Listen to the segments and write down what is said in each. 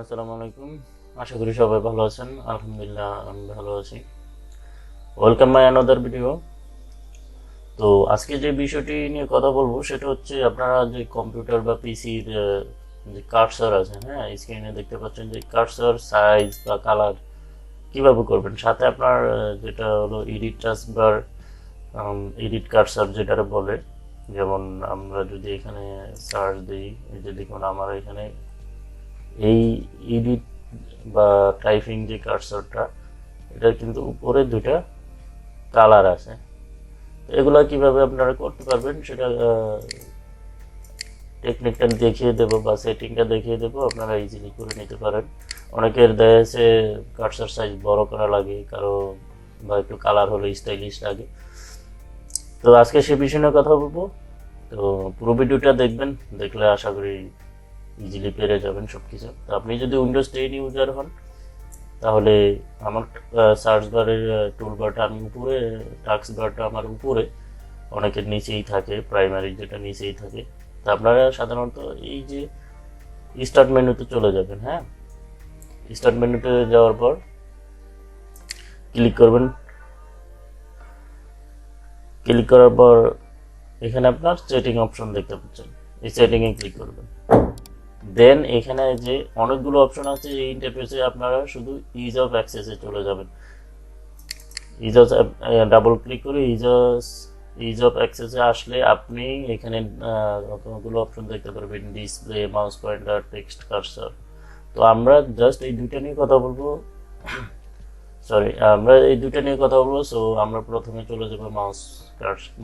আসসালামু আলাইকুম। আশা করি সবাই ভালো আছেন। আলহামদুলিল্লাহ আমি ভালো আছি। Welcome my another video. তো আজকে যে বিষয়টি নিয়ে কথা বলবো সেটা হচ্ছে আপনারা যে কম্পিউটার বা পিসির যে কার্সর আছে, হ্যাঁ, স্ক্রিনে দেখতে পাচ্ছেন যে কার্সর সাইজ বা কালার কিভাবে করবেন। সাথে আপনার যেটা হলো এডিট টাস্কবার, এডিট কার্সর যেটা বলে, যেমন আমরা যদি এখানে সার্চ দিই, এই যে দেখুন আমার এখানে এই এডিট বা টাইপিং যে কার্সরটা, এটার কিন্তু উপরে দুটা কালার আছে। এগুলা কিভাবে আপনারা করতে পারবেন সেটা টেকনিকটা দেখিয়ে দেবো বা সেটিংটা দেখিয়ে দেবো, আপনারা ইজিলি করে নিতে পারেন। অনেকের দেখা যাচ্ছে কার্সর সাইজ বড় করা লাগে, কারো বা একটু কালার হলে স্টাইলিশ লাগে। তো আজকে সে বিষয় নিয়ে কথা বলবো। তো পুরো ভিডিওটা দেখবেন, দেখলে আশা করি ইজিলি পেরে যাবেন সব কিছু। তো আপনি যদি উইন্ডোজ 10 ইউজার হন তাহলে আমার সার্চ বারের টুল বারটা আমি উপরে, টাস্ক বারটা আমার উপরে, অনেকের নিচেই থাকে, প্রাইমারি যেটা নিচেই থাকে। তো আপনারা সাধারণত এই যে স্টার্ট মেনুতে চলে যাবেন। হ্যাঁ, স্টার্ট মেনুতে যাওয়ার পর ক্লিক করবেন। ক্লিক করার পর এখানে আপনার সেটিং অপশন দেখতে পাচ্ছেন, এই সেটিংয়ে ক্লিক করবেন। দেন এখানে যে অনেকগুলো অপশন আছে এই ইন্টারফেসে, আপনারা শুধু ইজ অফ অ্যাক্সেসে চলে যাবেন। ইজ অফ ডাবল ক্লিক করে ইজ অফ অ্যাক্সেসে আসলে আপনি এখানে কতগুলো অপশন দেখতে পারবেন, display, mouse pointer, text cursor. তো আমরা জাস্ট এই দুইটা নিয়ে কথা বলবো। সরি, আমরা এই দুইটা নিয়ে কথা বলবো। সো আমরা প্রথমে চলে যাবো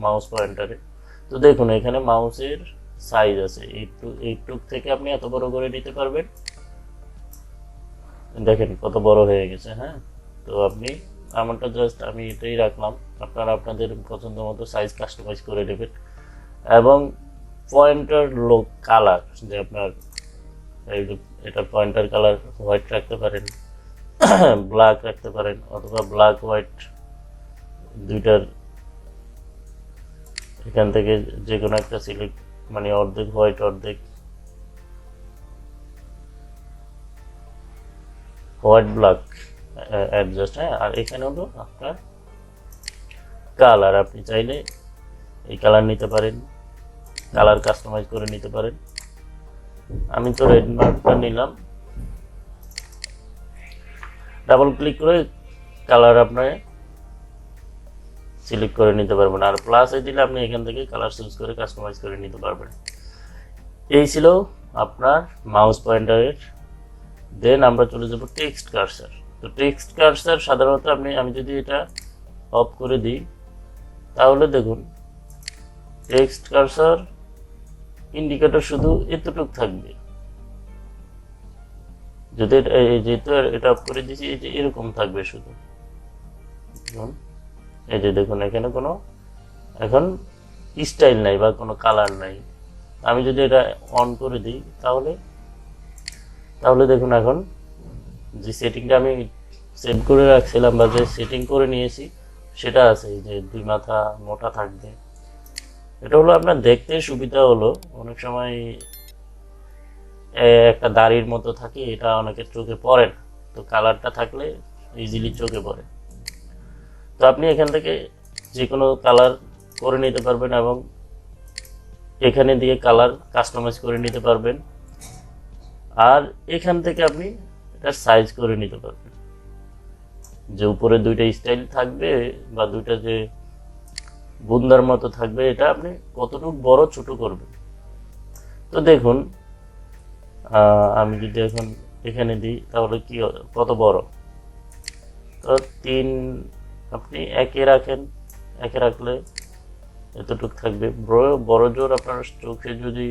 মাউস পয়েন্টারে। তো দেখুন এখানে মাউসের সাইজ আছে এইটুক থেকে আপনি এত বড় করে নিতে পারবেন। দেখেন কত বড় হয়ে গেছে। হ্যাঁ, তো আপনি আমারটা জাস্ট আমি এটাই রাখলাম, আপনারা আপনাদের পছন্দ মতো সাইজ কাস্টমাইজ করে নেবেন। এবং পয়েন্টার লোক কালার, যে আপনার এই এটা পয়েন্টার কালার হোয়াইট রাখতে পারেন, ব্ল্যাক রাখতে পারেন, অথবা ব্ল্যাক হোয়াইট দুইটার এখান থেকে যে কোনো একটা সিলেক্ট, মানে অর্ধেক হোয়াইট অর্ধেক হোয়াইট ব্ল্যাক অ্যাডজাস্ট। হ্যাঁ, আর এখানে হলো আপনার কালার, আপনি চাইলে এই কালার নিতে পারেন, কালার কাস্টমাইজ করে নিতে পারেন। আমি তো রেড মার্কটা নিলাম। ডাবল ক্লিক করে কালার আপনার সিলেক্ট করে নিতে পারবেন, আর প্লাসে দিলে আপনি এখান থেকে কালার চুজ করে কাস্টমাইজ করে নিতে পারবেন। এই ছিল আপনার মাউস পয়েন্টারের। দেন আমরা চলে যাব টেক্সট কার্সার। তো টেক্সট কার্সার সাধারণত আমি যদি এটা অফ করে দিই তাহলে দেখুন টেক্সট কার্সার ইন্ডিকেটর শুধু এতটুক থাকবে। যদি যেহেতু এটা অফ করে দিয়েছি, এই যে এরকম থাকবে শুধু। এই যে দেখুন এখানে কোনো এখন স্টাইল নাই বা কোনো কালার নাই। আমি যদি এটা অন করে দিই তাহলে দেখুন এখন যে সেটিংটা আমি সেভ করে রাখছিলাম বা যে সেটিং করে নিয়েছি সেটা আছে, যে দুই মাথা মোটা থাকবে। এটা হলো আপনার দেখতে সুবিধা, হলো অনেক সময় একটা দাড়ির মতো থাকে, এটা অনেকের চোখে পড়ে না। তো কালারটা থাকলে ইজিলি চোখে পড়ে। তো আপনি এখান থেকে যে কোনো কালার করে নিতে পারবেন এবং এখানে দিয়ে কালার কাস্টমাইজ করে নিতে পারবেন। আর এখান থেকে আপনি এটার সাইজ করে নিতে পারবেন, যে উপরে দুইটা স্টাইল থাকবে বা দুইটা যে বুন্দার মতো থাকবে, এটা আপনি কতটুকু বড় ছোট করবেন। তো দেখুন আমি যদি এখন এখানে দিই তাহলে কি কত বড়। তো 3 আপনি একে রাখেন, একে রাখলে এতটুক থাকবে। বড় জোর আপনার চোখে যদি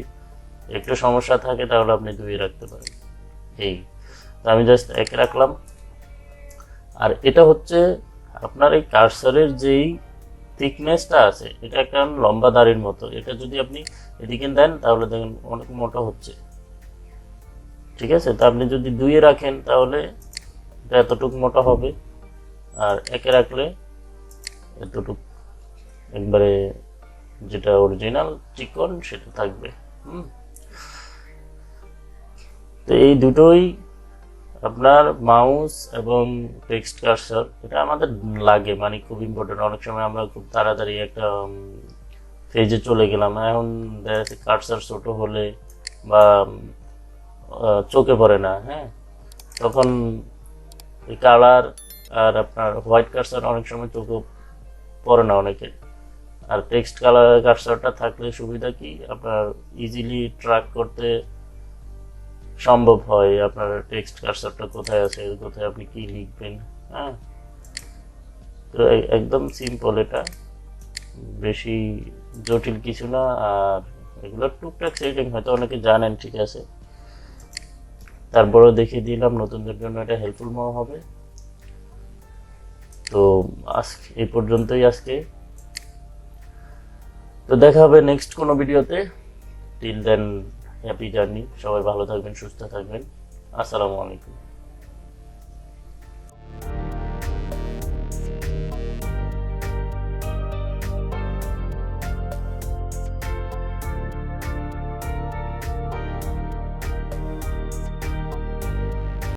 একটু সমস্যা থাকে তাহলে আপনি 2 রাখতে পারেন। এই তো আমি জাস্ট একে রাখলাম। আর এটা হচ্ছে আপনার এই কার্সারের যেই থিকনেসটা আছে, এটা একটা লম্বা দাড়ির মতো। এটা যদি আপনি এদিকে দেন তাহলে দেখেন অনেক মোটা হচ্ছে। ঠিক আছে, তো আপনি যদি 2 রাখেন তাহলে এটা এতটুকু মোটা হবে, আর একে রাখলে এতটুকু একবারে যেটা অরিজিনাল চিকন সেটা থাকবে। তো এই দুটোই আপনার মাউস এবং টেক্সট কার্সর এটা আমাদের লাগে, মানে খুব ইম্পর্টেন্ট। অনেক সময় আমরা খুব তাড়াতাড়ি একটা পেজে চলে গেলাম, এখন দেখা যাচ্ছে কার্সর ছোট হলে বা চোখে পড়ে না, হ্যাঁ, তখন এই কালার আর আপনার হোয়াইট কার্সর অনেক সময় চোখে পড়ে না অনেকে। আর টেক্সট কালার কার্সরটা থাকলে সুবিধা কি, আপনার ইজিলি ট্র্যাক করতে সম্ভব হয় আপনার টেক্সট কার্সরটা কোথায় আছে, কোথায় আপনি কি লিখবেন। হ্যাঁ, তো একদম সিম্পল, এটা বেশি জটিল কিছু না। আর এগুলো টুকটাক সেটিং হয়তো অনেকে জানেন, ঠিক আছে, তারপরেও দেখিয়ে দিলাম, নতুনদের জন্য এটা হেল্পফুল হবে। তো আজকে এই পর্যন্তই আজকে, তো দেখা হবে নেক্সট কোনো ভিডিওতে। টিল দেন হ্যাপি জার্নি, সবাই ভালো থাকবেন, সুস্থ থাকবেন। আসসালামু আলাইকুম।